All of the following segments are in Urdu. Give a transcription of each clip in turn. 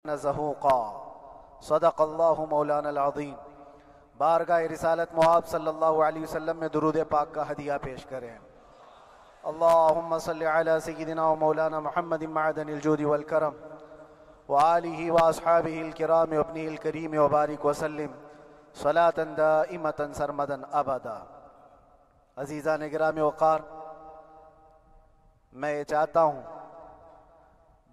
زہوقا صدق اللہ مولانا العظیم۔ بارگاہ رسالت مآب صلی اللہ علیہ وسلم میں درود پاک کا ہدیہ پیش کریں۔ اللہم صلی علی سیدنا و مولانا محمد معدن الجود والکرم وآلہ واصحابہ الکرام وابنہ الکریم وبارک وسلم صلاة دائمة سرمدا ابدا۔ عزیزان گرامی وقار، میں یہ چاہتا ہوں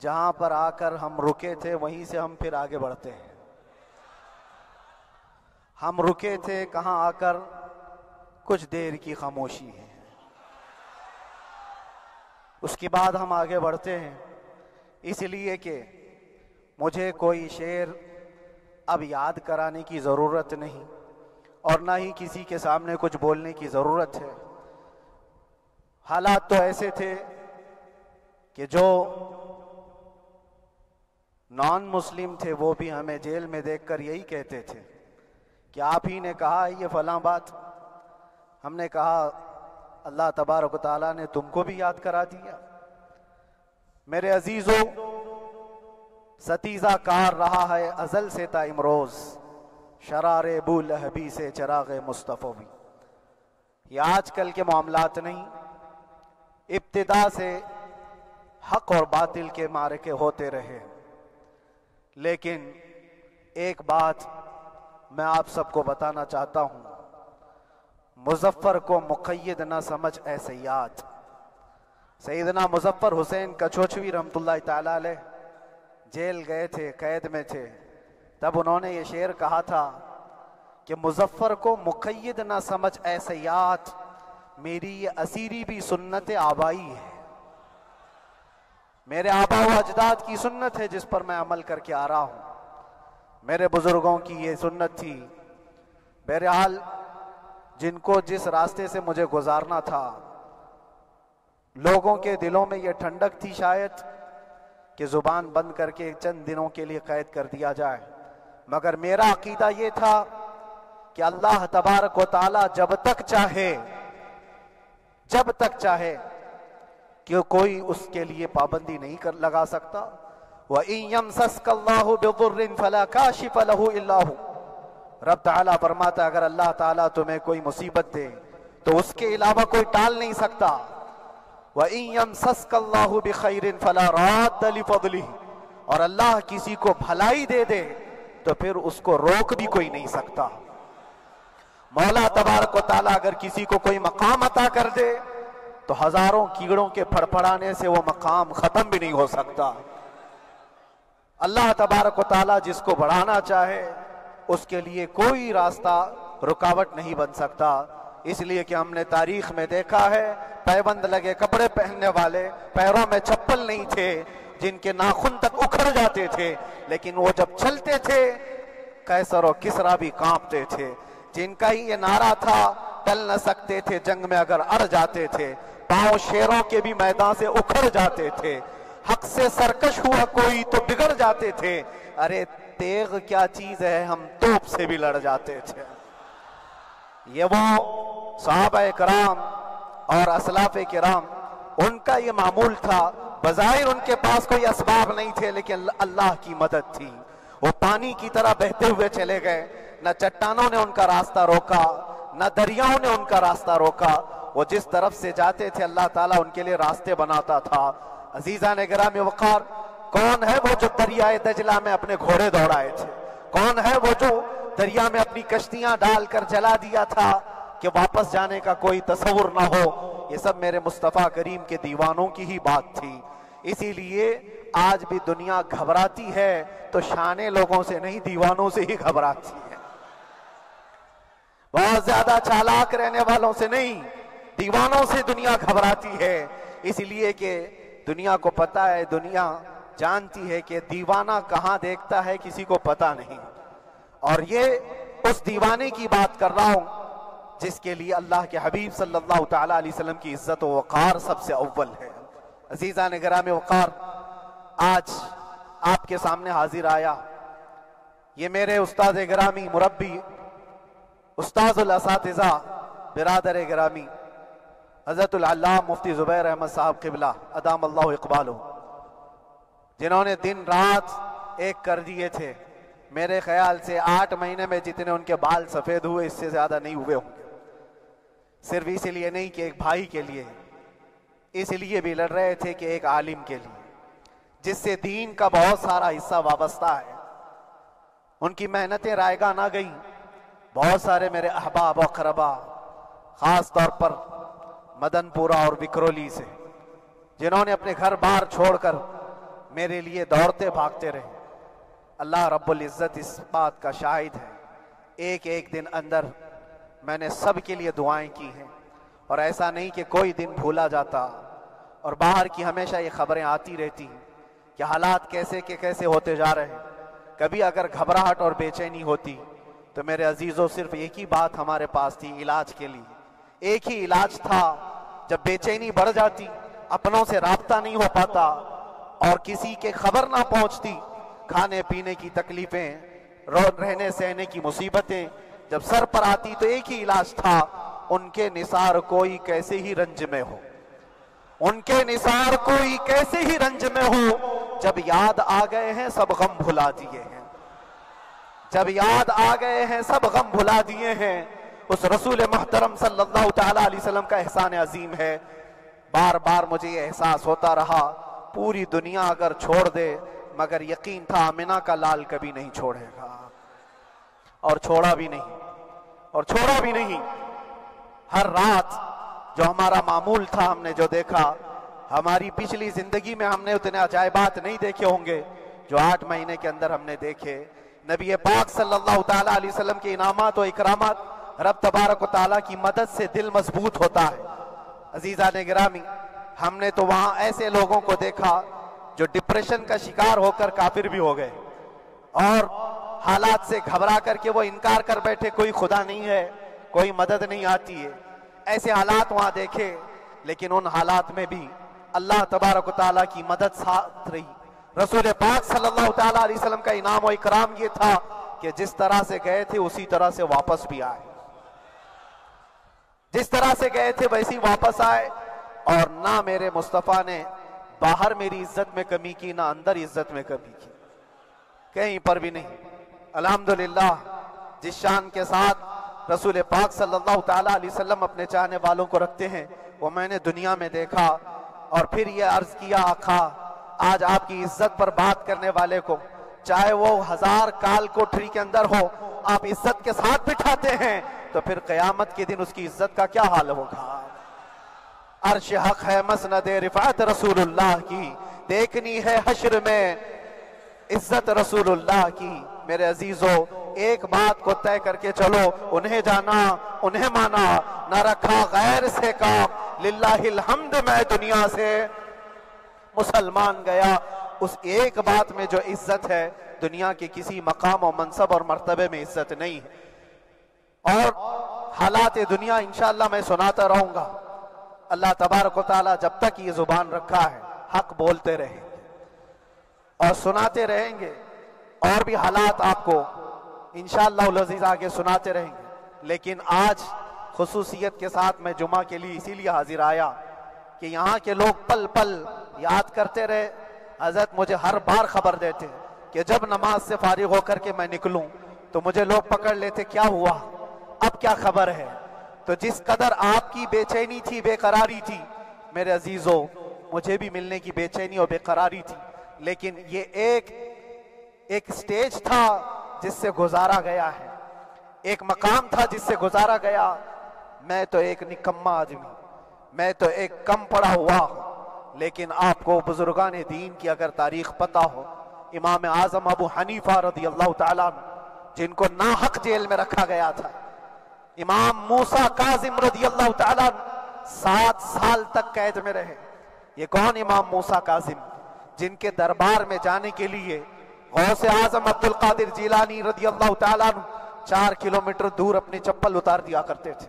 جہاں پر آ کر ہم رکے تھے وہیں سے ہم پھر آگے بڑھتے ہیں۔ ہم رکے تھے کہاں آ کر؟ کچھ دیر کی خاموشی ہے، اس کے بعد ہم آگے بڑھتے ہیں، اس لیے کہ مجھے کوئی شعر اب یاد کرانے کی ضرورت نہیں اور نہ ہی کسی کے سامنے کچھ بولنے کی ضرورت ہے۔ حالات تو ایسے تھے کہ جو نان مسلم تھے وہ بھی ہمیں جیل میں دیکھ کر یہی کہتے تھے کہ آپ ہی نے کہا یہ فلاں بات۔ ہم نے کہا اللہ تبارک و تعالیٰ نے تم کو بھی یاد کرا دیا۔ میرے عزیزو، ستیزہ کار رہا ہے ازل سے تا امروز، شرار بو لہبی سے چراغ مصطفی بھی۔ یہ آج کل کے معاملات نہیں، ابتدا سے حق اور باطل کے معرکے ہوتے رہے، لیکن ایک بات میں آپ سب کو بتانا چاہتا ہوں، مظفر کو مقید نہ سمجھ اے سیاد۔ سیدنا مظفر حسین کچھوچھوی رحمت اللہ تعالیٰ علیہ جیل گئے تھے، قید میں تھے، تب انہوں نے یہ شعر کہا تھا کہ مظفر کو مقید نہ سمجھ اے سیاد، میری یہ اسیری بھی سنت آبائی ہے۔ میرے آبا و اجداد کی سنت ہے جس پر میں عمل کر کے آ رہا ہوں، میرے بزرگوں کی یہ سنت تھی۔ بہرحال جن کو جس راستے سے مجھے گزارنا تھا، لوگوں کے دلوں میں یہ ٹھنڈک تھی شاید کہ زبان بند کر کے چند دنوں کے لیے قید کر دیا جائے، مگر میرا عقیدہ یہ تھا کہ اللہ تبارک و تعالی جب تک چاہے کہ کوئی اس کے لیے پابندی نہیں لگا سکتا۔ وَإِن يَمْسَسْكَ اللَّهُ بِضُرٍّ فَلَا كَاشِفَ لَهُ إِلَّا هُوَ۔ رب تعالیٰ فرماتا ہے اگر اللہ تعالیٰ تمہیں کوئی مصیبت دے تو اس کے علاوہ کوئی ٹال نہیں سکتا۔ وَإِن يَمْسَسْكَ اللَّهُ بِخَيْرٍ فَلَا رَادَّ لِفَضْلِهِ، اور اللہ کسی کو بھلائی دے دے تو پھر اس کو روک بھی کوئی نہیں سکتا۔ مولا تبارک و تعالیٰ اگر کسی کو کوئی مقام عطا کر دے تو ہزاروں کیڑوں کے پھڑپڑانے سے وہ مقام ختم بھی نہیں ہو سکتا۔ اللہ تبارک و تعالیٰ جس کو بڑھانا چاہے اس کے لیے کوئی راستہ رکاوٹ نہیں بن سکتا۔ اس لیے کہ ہم نے تاریخ میں دیکھا ہے پیبند لگے کپڑے پہننے والے، پیروں میں چپل نہیں تھے، جن کے ناخن تک اکھڑ جاتے تھے، لیکن وہ جب چلتے تھے قیصر و کسریٰ بھی کانپتے تھے، جن کا ہی یہ نعرہ تھا ٹل نہ سکتے تھے جنگ میں اگر اڑ جاتے تھے، پاؤں شیروں کے بھی میدان سے اکھڑ جاتے تھے، حق سے سرکش ہوا کوئی تو بگڑ جاتے تھے، ارے تیغ کیا چیز ہے ہم توپ سے بھی لڑ جاتے تھے۔ یہ وہ صحابہ کرام اور اسلاف کرام، ان کا یہ معمول تھا۔ بظاہر ان کے پاس کوئی اسباب نہیں تھے لیکن اللہ کی مدد تھی، وہ پانی کی طرح بہتے ہوئے چلے گئے، نہ چٹانوں نے ان کا راستہ روکا، نہ دریاؤں نے ان کا راستہ روکا، وہ جس طرف سے جاتے تھے اللہ تعالیٰ ان کے لیے راستے بناتا تھا۔ عزیزان گرامی وقار، کون ہے وہ جو دریائے دجلہ میں اپنے گھوڑے دوڑائے تھے؟ کون ہے وہ جو دریا میں اپنی کشتیاں ڈال کر جلا دیا تھا کہ واپس جانے کا کوئی تصور نہ ہو؟ یہ سب میرے مصطفیٰ کریم کے دیوانوں کی ہی بات تھی۔ اسی لیے آج بھی دنیا گھبراتی ہے تو شانے لوگوں سے نہیں، دیوانوں سے ہی گھبراتی ہے۔ بہت زیادہ چالاک رہنے والوں سے نہیں، دیوانوں سے دنیا گھبراتی ہے۔ اس لیے کہ دنیا کو پتہ ہے، دنیا جانتی ہے کہ دیوانہ کہاں دیکھتا ہے کسی کو پتہ نہیں، اور یہ اس دیوانے کی بات کر رہا ہوں جس کے لیے اللہ کے حبیب صلی اللہ تعالیٰ علیہ وسلم کی عزت و وقار سب سے اول ہے۔ عزیزان گرامی وقار، آج آپ کے سامنے حاضر آیا، یہ میرے استاد گرامی، مربی، استاذ الاساتذہ، برادر گرامی حضرت العلامہ مفتی زبیر احمد صاحب قبلہ ادام اللہ اقبالہ، جنہوں نے دن رات ایک کر دیے تھے، میرے خیال سے 8 مہینے میں جتنے ان کے بال سفید ہوئے اس سے زیادہ نہیں ہوئے ہوں گے، صرف اس لیے نہیں کہ ایک بھائی کے لیے، اس لیے بھی لڑ رہے تھے کہ ایک عالم کے لیے جس سے دین کا بہت سارا حصہ وابستہ ہے۔ ان کی محنتیں رائگاں نہ گئیں۔ بہت سارے میرے احباب و اقربا، خاص طور پر مدن پورہ اور وکرولی سے، جنہوں نے اپنے گھر بار چھوڑ کر میرے لیے دوڑتے بھاگتے رہے، اللہ رب العزت اس بات کا شاہد ہے، ایک ایک دن اندر میں نے سب کے لیے دعائیں کی ہیں، اور ایسا نہیں کہ کوئی دن بھولا جاتا، اور باہر کی ہمیشہ یہ خبریں آتی رہتی ہیں کہ حالات کیسے کے کیسے ہوتے جا رہے ہیں۔ کبھی اگر گھبراہٹ اور بے چینی ہوتی تو میرے عزیزوں صرف ایک ہی بات ہمارے پاس تھی علاج کے لیے، ایک ہی علاج تھا۔ جب بے چینی بڑھ جاتی، اپنوں سے رابطہ نہیں ہو پاتا اور کسی کے خبر نہ پہنچتی، کھانے پینے کی تکلیفیں، رہنے سہنے کی مصیبتیں جب سر پر آتی، تو ایک ہی علاج تھا، ان کے نثار کوئی کیسے ہی رنج میں ہو، ان کے نثار کوئی کیسے ہی رنج میں ہو، جب یاد آ گئے ہیں سب غم بھلا دیے ہیں، جب یاد آ گئے ہیں سب غم بھلا دیے ہیں۔ اس رسول محترم صلی اللہ تعالی علیہ وسلم کا احسان عظیم ہے۔ بار بار مجھے یہ احساس ہوتا رہا، پوری دنیا اگر چھوڑ دے، مگر یقین تھا آمنہ کا لال کبھی نہیں چھوڑے گا، اور چھوڑا بھی نہیں، اور چھوڑا بھی نہیں۔ ہر رات جو ہمارا معمول تھا، ہم نے جو دیکھا، ہماری پچھلی زندگی میں ہم نے اتنے عجائبات نہیں دیکھے ہوں گے جو 8 مہینے کے اندر ہم نے دیکھے۔ نبی پاک صلی اللہ تعالی علیہ وسلم کے انعامات و اکرامات، رب تبارک و تعالیٰ کی مدد سے دل مضبوط ہوتا ہے۔ عزیزان گرامی، ہم نے تو وہاں ایسے لوگوں کو دیکھا جو ڈپریشن کا شکار ہو کر کافر بھی ہو گئے، اور حالات سے گھبرا کر کے وہ انکار کر بیٹھے، کوئی خدا نہیں ہے، کوئی مدد نہیں آتی ہے، ایسے حالات وہاں دیکھے۔ لیکن ان حالات میں بھی اللہ تبارک و تعالیٰ کی مدد ساتھ رہی۔ رسول پاک صلی اللہ تعالیٰ علیہ وسلم کا انعام و اکرام یہ تھا کہ جس طرح سے گئے تھے اسی طرح سے واپس بھی آئے، جس طرح سے گئے تھے ویسی واپس آئے، اور نہ میرے مصطفیٰ نے باہر میری عزت میں کمی کی، نہ اندر عزت میں کمی کی، کہیں پر بھی نہیں۔ الحمدللہ، جس شان کے ساتھ رسول پاک صلی اللہ تعالیٰ علیہ وسلم اپنے چاہنے والوں کو رکھتے ہیں، وہ میں نے دنیا میں دیکھا، اور پھر یہ عرض کیا، آقا آج آپ کی عزت پر بات کرنے والے کو، چاہے وہ 1000 کال کوٹھری کے اندر ہو، آپ عزت کے ساتھ بٹھاتے ہیں، تو پھر قیامت کے دن اس کی عزت کا کیا حال ہوگا؟ عرش حق ہے مسند رفعت رسول اللہ کی، دیکھنی ہے حشر میں عزت رسول اللہ کی۔ میرے عزیزو، ایک بات کو طے کر کے چلو، انہیں جانا، انہیں مانا، نہ رکھا غیر سے کام، للہ الحمد میں دنیا سے مسلمان گیا۔ اس ایک بات میں جو عزت ہے، دنیا کے کسی مقام و منصب اور مرتبے میں عزت نہیں ہے۔ اور حالات دنیا انشاءاللہ میں سناتا رہوں گا۔ اللہ تبارک و تعالیٰ جب تک یہ زبان رکھا ہے، حق بولتے رہیں گے اور سناتے رہیں گے، اور بھی حالات آپ کو انشاءاللہ العزیز آگے سناتے رہیں گے۔ لیکن آج خصوصیت کے ساتھ میں جمعہ کے لیے اسی لیے حاضر آیا کہ یہاں کے لوگ پل پل یاد کرتے رہے۔ حضرت مجھے ہر بار خبر دیتے کہ جب نماز سے فارغ ہو کر کے میں نکلوں تو مجھے لوگ پکڑ لیتے، کیا ہوا، اب کیا خبر ہے؟ تو جس قدر آپ کی بے چینی تھی، بے قراری تھی، میرے عزیزو، مجھے بھی ملنے کی بے چینی اور بے قراری تھی، لیکن یہ ایک سٹیج تھا جس سے گزارا گیا ہے، ایک مقام تھا جس سے گزارا گیا۔ میں تو ایک نکما آدمی، میں تو ایک کم پڑا ہوا ہوں، لیکن آپ کو بزرگان دین کی اگر تاریخ پتہ ہو، امام اعظم ابو حنیفہ رضی اللہ تعالیٰ عنہ، جن کو ناحق جیل میں رکھا گیا تھا، امام موسیٰ کاظم رضی اللہ تعالیٰ عنہ 7 سال تک قید میں رہے۔ یہ کون امام موسیٰ کاظم؟ جن کے دربار میں جانے کے لیے غوث اعظم عبد القادر جیلانی رضی اللہ تعالیٰ عنہ 4 کلومیٹر دور اپنی چپل اتار دیا کرتے تھے۔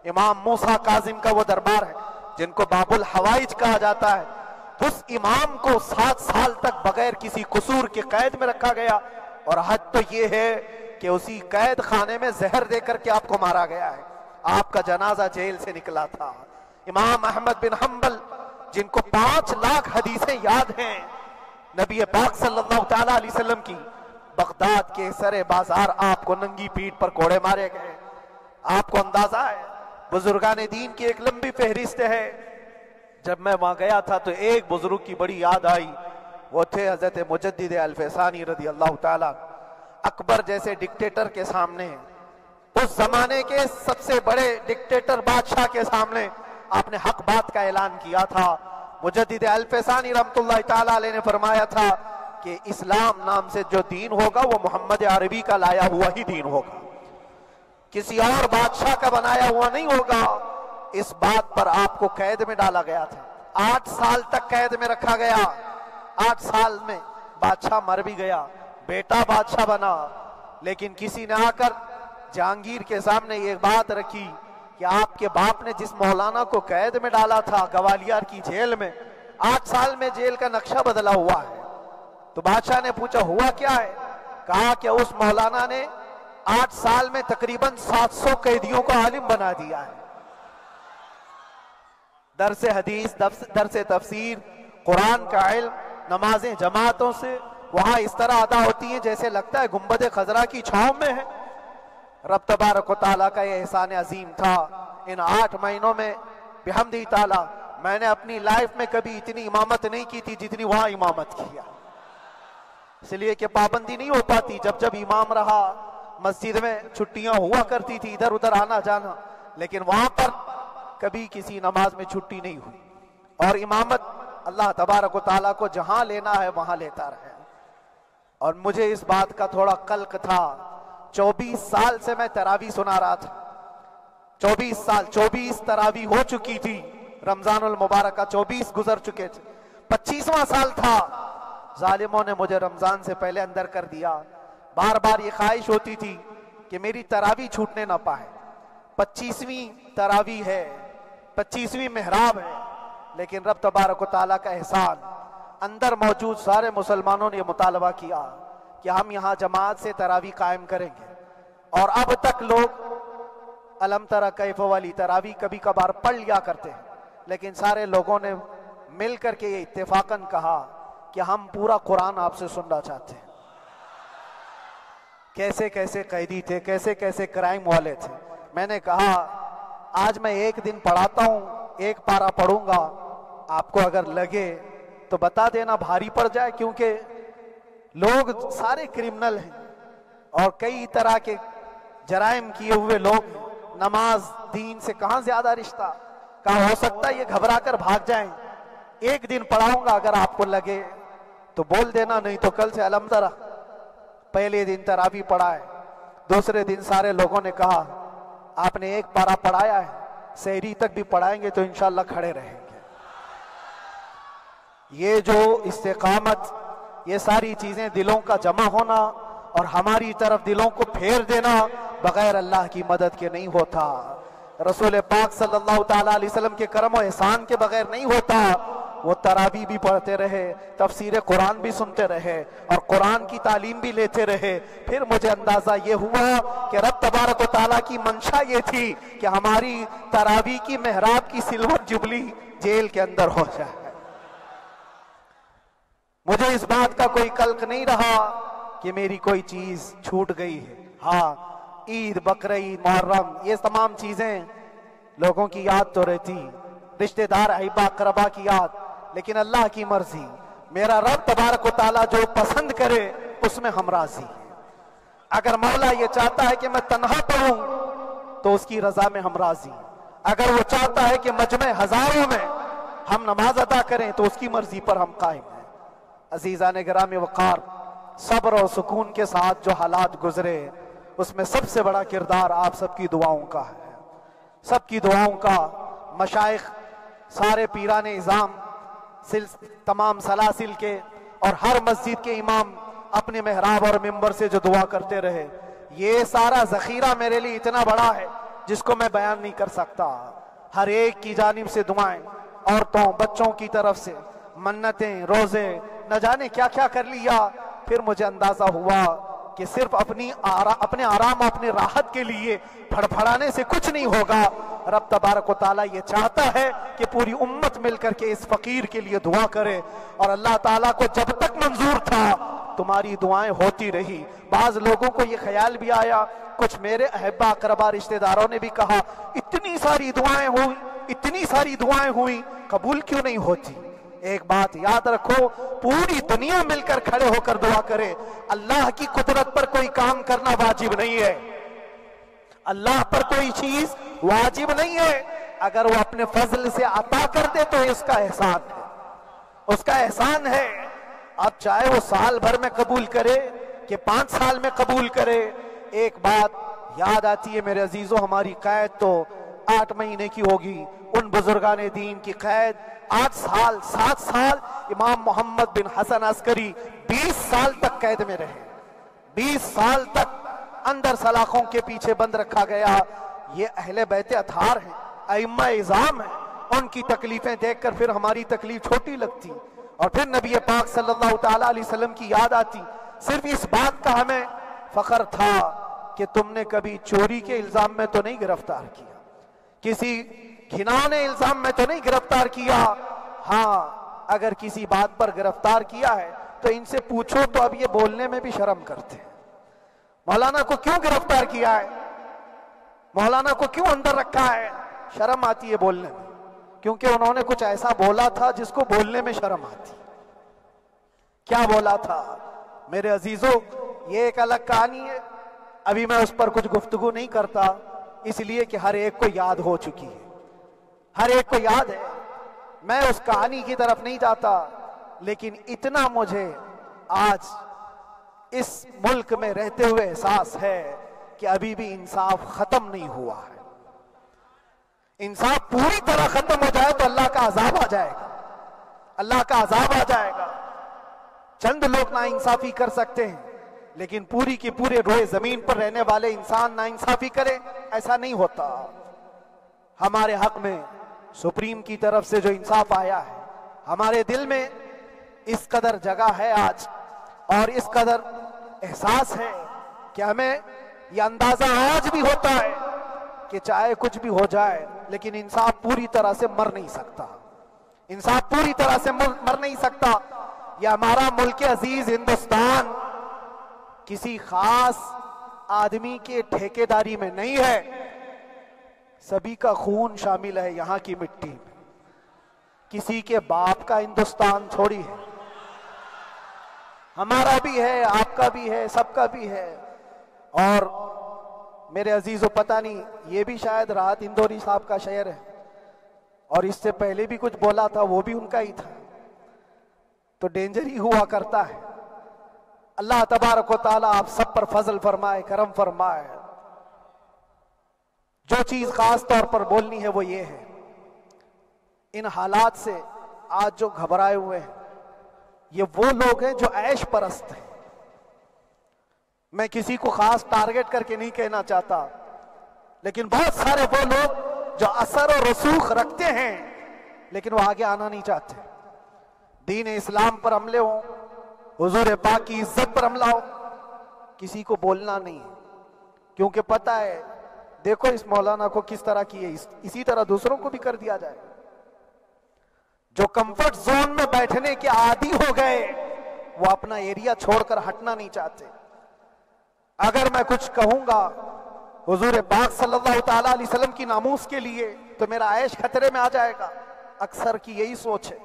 امام موسیٰ کاظم کا وہ دربار ہے جن کو باب الحوائج کہا جاتا ہے۔ اس امام کو 7 سال تک بغیر کسی قصور کے قید میں رکھا گیا، اور حد تو یہ ہے کہ اسی قید خانے میں زہر دے کر کے آپ کو مارا گیا ہے۔ آپ کا جنازہ جیل سے نکلا تھا۔ امام احمد بن حنبل، جن کو 5 لاکھ حدیثیں یاد ہیں، نبی پاک صلی اللہ تعالی علیہ وسلم کی بغداد کے سرے بازار آپ کو ننگی پیٹھ پر کوڑے مارے گئے. آپ کو اندازہ ہے بزرگان دین کی ایک لمبی فہرست ہے. جب میں وہاں گیا تھا تو ایک بزرگ کی بڑی یاد آئی. وہ تھے حضرت مجدد الفیسانی رضی اللہ تعالیٰ. اکبر جیسے ڈکٹیٹر کے سامنے, اس زمانے کے سب سے بڑے ڈکٹیٹر بادشاہ کے سامنے آپ نے حق بات کا اعلان کیا تھا. مجدد الفیسانی رحمت اللہ تعالیٰ علیہ نے فرمایا تھا کہ اسلام نام سے جو دین ہوگا وہ محمد عربی کا لایا ہوا ہی دین ہوگا, کسی اور بادشاہ کا بنایا ہوا نہیں ہوگا. اس بات پر آپ کو قید میں ڈالا گیا تھا, 8 سال تک قید میں رکھا گیا. 8 سال میں بادشاہ مر بھی گیا, بیٹا بادشاہ بنا, لیکن کسی نے آ کر جہانگیر کے سامنے یہ بات رکھی کہ آپ کے باپ نے جس مولانا کو قید میں ڈالا تھا گوالیار کی جیل میں, 8 سال میں جیل کا نقشہ بدلا ہوا ہے. تو بادشاہ نے پوچھا ہوا کیا ہے؟ کہا کہ اس مولانا نے 8 سال میں تقریباً 700 قیدیوں کو عالم بنا دیا ہے. درس حدیث, درس تفسیر, قرآن کا علم, نمازیں جماعتوں سے وہاں اس طرح ادا ہوتی ہیں جیسے لگتا ہے گنبد خضرا کی چھاؤں میں ہے. رب تبارک و تعالیٰ کا یہ احسان عظیم تھا. ان 8 مہینوں میں بحمدہ تعالیٰ میں نے اپنی لائف میں کبھی اتنی امامت نہیں کی تھی جتنی وہاں امامت کیا. اس لیے کہ پابندی نہیں ہو پاتی. جب جب امام رہا مسجد میں چھٹیاں ہوا کرتی تھی, ادھر ادھر آنا جانا, لیکن وہاں پر کبھی کسی نماز میں چھٹی نہیں ہوئی. اور امامت اللہ تبارک و تعالیٰ کو جہاں لینا ہے وہاں لیتا رہے. اور مجھے اس بات کا تھوڑا قلق تھا. 24 سال سے میں تراویح سنا رہا تھا. 24 سال, 24 تراویح ہو چکی تھی. رمضان المبارک کا 24 گزر چکے تھے. 25واں سال تھا. ظالموں نے مجھے رمضان سے پہلے اندر کر دیا. بار بار یہ خواہش ہوتی تھی کہ میری تراویح چھوٹنے نہ پائے. 25ویں تراویح ہے, 25ویں محراب ہے, لیکن رب تبارک و تعالیٰ کا احسان, اندر موجود سارے مسلمانوں نے یہ مطالبہ کیا کہ ہم یہاں جماعت سے تراویح قائم کریں گے. اور اب تک لوگ الم تری کیف والی تراویح کبھی کبھار پڑھ لیا کرتے ہیں, لیکن سارے لوگوں نے مل کر کے یہ اتفاقاً کہا کہ ہم پورا قرآن آپ سے سننا چاہتے ہیں. کیسے کیسے قیدی تھے, کیسے کیسے کرائم والے تھے. میں نے کہا آج میں 1 دن پڑھاتا ہوں, 1 پارہ پڑھوں گا, آپ کو اگر لگے تو بتا دینا, بھاری پڑ جائے, کیونکہ لوگ سارے کرمنل ہیں اور کئی طرح کے جرائم کیے ہوئے لوگ. نماز دین سے کہاں زیادہ رشتہ. کہا ہو سکتا ہے یہ گھبرا کر بھاگ جائیں. 1 دن پڑھاؤں گا, اگر آپ کو لگے تو بول دینا, نہیں تو کل سے الم تری. پہلے دن تراویح پڑھائے, دوسرے دن سارے لوگوں نے کہا آپ نے 1 پارہ پڑھایا ہے, سحری تک بھی پڑھائیں گے تو انشاءاللہ کھڑے رہیں گے. یہ جو استقامت, یہ ساری چیزیں دلوں کا جمع ہونا اور ہماری طرف دلوں کو پھیر دینا بغیر اللہ کی مدد کے نہیں ہوتا. رسول پاک صلی اللہ تعالیٰ علیہ وسلم کے کرم و احسان کے بغیر نہیں ہوتا. وہ تراویح بھی پڑھتے رہے, تفسیر قرآن بھی سنتے رہے اور قرآن کی تعلیم بھی لیتے رہے. پھر مجھے اندازہ یہ ہوا کہ رب تبارک و تعالیٰ کی منشا یہ تھی کہ ہماری تراویح کی محراب کی سلور جبلی جیل کے اندر ہو جائے. مجھے اس بات کا کوئی قلق نہیں رہا کہ میری کوئی چیز چھوٹ گئی ہے. ہاں, عید, بقرعید, محرم, یہ تمام چیزیں لوگوں کی یاد تو رہتی, رشتہ دار احبا اقربا کی یاد, لیکن اللہ کی مرضی. میرا رب تبارک و تعالیٰ جو پسند کرے اس میں ہم راضی ہیں. اگر مولا یہ چاہتا ہے کہ میں تنہا پڑھوں تو اس کی رضا میں ہم راضی ہیں. اگر وہ چاہتا ہے کہ مجمع ہزاروں میں ہم نماز ادا کریں تو اس کی مرضی پر ہم قائم ہیں. عزیزان گرامی وقار, صبر اور سکون کے ساتھ جو حالات گزرے اس میں سب سے بڑا کردار آپ سب کی دعاؤں کا ہے. سب کی دعاؤں کا. مشائخ, سارے پیران اعظام, تمام سلاسل کے اور ہر مسجد کے امام اپنے محراب اور منبر سے جو دعا کرتے رہے, یہ سارا ذخیرہ میرے لیے اتنا بڑا ہے جس کو میں بیان نہیں کر سکتا. ہر ایک کی جانب سے دعائیں, عورتوں بچوں کی طرف سے منتیں, روزے, نہ جانے کیا کیا کر لیا. پھر مجھے اندازہ ہوا کہ صرف اپنے آرام اپنے راحت کے لیے پھڑپھڑانے سے کچھ نہیں ہوگا. رب تبارک و تعالیٰ یہ چاہتا ہے کہ پوری امت مل کر کے اس فقیر کے لیے دعا کرے، اور اللہ تعالیٰ کو جب تک منظور تھا تمہاری دعائیں ہوتی رہی۔ بعض لوگوں کو یہ خیال بھی آیا، کچھ میرے احبا اقربا رشتہ داروں نے بھی کہا اتنی ساری دعائیں ہوئی، اتنی ساری دعائیں ہوئی، قبول کیوں نہیں ہوتی؟ ایک بات یاد رکھو، پوری دنیا مل کر کھڑے ہو کر دعا کرے، اللہ کی قدرت پر کوئی کام کرنا واجب نہیں ہے، اللہ پر کوئی چیز واجب نہیں ہے، اگر وہ اپنے فضل سے عطا کر دے تو اس کا احسان ہے، اس کا احسان ہے۔ اب چاہے وہ سال بھر میں قبول کرے کہ 5 سال میں قبول کرے، ایک بات یاد آتی ہے میرے عزیزوں، ہماری قید تو 8 مہینے کی ہوگی، ان بزرگان دین کی قید 8 سال 7 سال، امام محمد بن حسن عسکری 20 سال تک قید میں رہے، 20 سال تک اندر سلاخوں کے پیچھے بند رکھا گیا۔ یہ اہل بیت اطہار ہیں، ائمہ اعظام ہیں، ان کی تکلیفیں دیکھ کر پھر ہماری تکلیف چھوٹی لگتی، اور پھر نبی پاک صلی اللہ تعالیٰ علیہ وسلم کی یاد آتی۔ صرف اس بات کا ہمیں فخر تھا کہ تم نے کبھی چوری کے الزام میں تو نہیں گرفتار کیا، کسی گھناؤنے الزام میں تو نہیں گرفتار کیا، ہاں اگر کسی بات پر گرفتار کیا ہے تو ان سے پوچھو تو اب یہ بولنے میں بھی شرم کرتے ہیں، مولانا کو کیوں گرفتار کیا ہے، مولانا کو کیوں اندر رکھا ہے، شرم آتی ہے بولنے میں، کیونکہ انہوں نے کچھ ایسا بولا تھا جس کو بولنے میں شرم آتی۔ کیا بولا تھا میرے عزیزوں؟ یہ ایک الگ کہانی ہے، ابھی میں اس پر کچھ گفتگو نہیں کرتا، اس لیے کہ ہر ایک کو یاد ہو چکی ہے، ہر ایک کو یاد ہے، میں اس کہانی کی طرف نہیں جاتا، لیکن اتنا مجھے آج اس ملک میں رہتے ہوئے احساس ہے کہ ابھی بھی انصاف ختم نہیں ہوا ہے۔ انصاف پوری طرح ختم ہو جائے تو اللہ کا عذاب آ جائے گا، اللہ کا عذاب آ جائے گا۔ چند لوگ ناانصافی کر سکتے ہیں، لیکن پوری کی پورے روئے زمین پر رہنے والے انسان ناانصافی کرے، ایسا نہیں ہوتا۔ ہمارے حق میں سپریم کی طرف سے جو انصاف آیا ہے، ہمارے دل میں اس قدر جگہ ہے آج، اور اس قدر احساس ہے کہ ہمیں یہ اندازہ آج بھی ہوتا ہے کہ چاہے کچھ بھی ہو جائے لیکن انصاف پوری طرح سے مر نہیں سکتا، انصاف پوری طرح سے مر نہیں سکتا۔ یہ ہمارا ملک عزیز ہندوستان کسی خاص آدمی کے ٹھیکیداری میں نہیں ہے، سبھی کا خون شامل ہے یہاں کی مٹی میں، کسی کے باپ کا ہندوستان تھوڑی ہے، ہمارا بھی ہے، آپ کا بھی ہے، سب کا بھی ہے۔ اور میرے عزیزو پتہ نہیں، یہ بھی شاید راحت اندوری صاحب کا شعر ہے، اور اس سے پہلے بھی کچھ بولا تھا، وہ بھی ان کا ہی تھا، تو ڈینجر ہی ہوا کرتا ہے۔ اللہ تبارک و تعالیٰ آپ سب پر فضل فرمائے، کرم فرمائے۔ جو چیز خاص طور پر بولنی ہے وہ یہ ہے، ان حالات سے آج جو گھبرائے ہوئے ہیں یہ وہ لوگ ہیں جو عیش پرست ہیں۔ میں کسی کو خاص ٹارگٹ کر کے نہیں کہنا چاہتا، لیکن بہت سارے وہ لوگ جو اثر و رسوخ رکھتے ہیں لیکن وہ آگے آنا نہیں چاہتے، دین اسلام پر حملے ہوں، حضور پاک کی عزت پر حملہ ہو، کسی کو بولنا نہیں، کیونکہ پتہ ہے دیکھو اس مولانا کو کس طرح کیے، اسی طرح دوسروں کو بھی کر دیا جائے۔ جو کمفرٹ زون میں بیٹھنے کے عادی ہو گئے وہ اپنا ایریا چھوڑ کر ہٹنا نہیں چاہتے۔ اگر میں کچھ کہوں گا حضور پاک صلی اللہ تعالیٰ علیہ وسلم کی ناموس کے لیے تو میرا عیش خطرے میں آ جائے گا، اکثر کی یہی سوچ ہے۔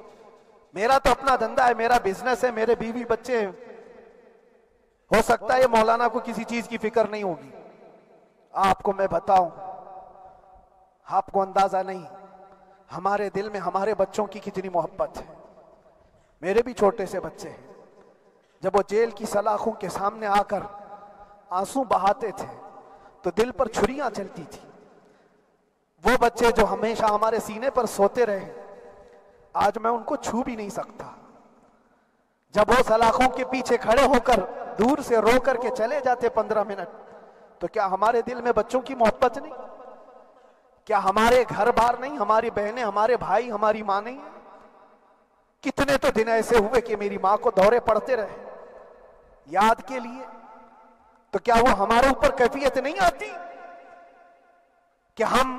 میرا تو اپنا دھندا ہے، میرا بزنس ہے، میرے بیوی بچے ہیں، ہو سکتا ہے مولانا کو کسی چیز کی فکر نہیں ہوگی۔ آپ کو میں بتاؤں، آپ کو اندازہ نہیں ہمارے دل میں ہمارے بچوں کی کتنی محبت ہے۔ میرے بھی چھوٹے سے بچے ہیں، جب وہ جیل کی سلاخوں کے سامنے آ کر آنسو بہاتے تھے تو دل پر چھریاں چلتی تھی۔ وہ بچے جو ہمیشہ ہمارے سینے پر سوتے رہے، آج میں ان کو چھو بھی نہیں سکتا۔ جب وہ سلاخوں کے پیچھے کھڑے ہو کر دور سے رو کر کے چلے جاتے 15 منٹ، تو کیا ہمارے دل میں بچوں کی محبت نہیں؟ کیا ہمارے گھر بار نہیں، ہماری بہنیں، ہمارے بھائی، ہماری ماں نہیں؟ کتنے تو دن ایسے ہوئے کہ میری ماں کو دورے پڑتے رہے یاد کے لیے، تو کیا وہ ہمارے اوپر کیفیت نہیں آتی کہ ہم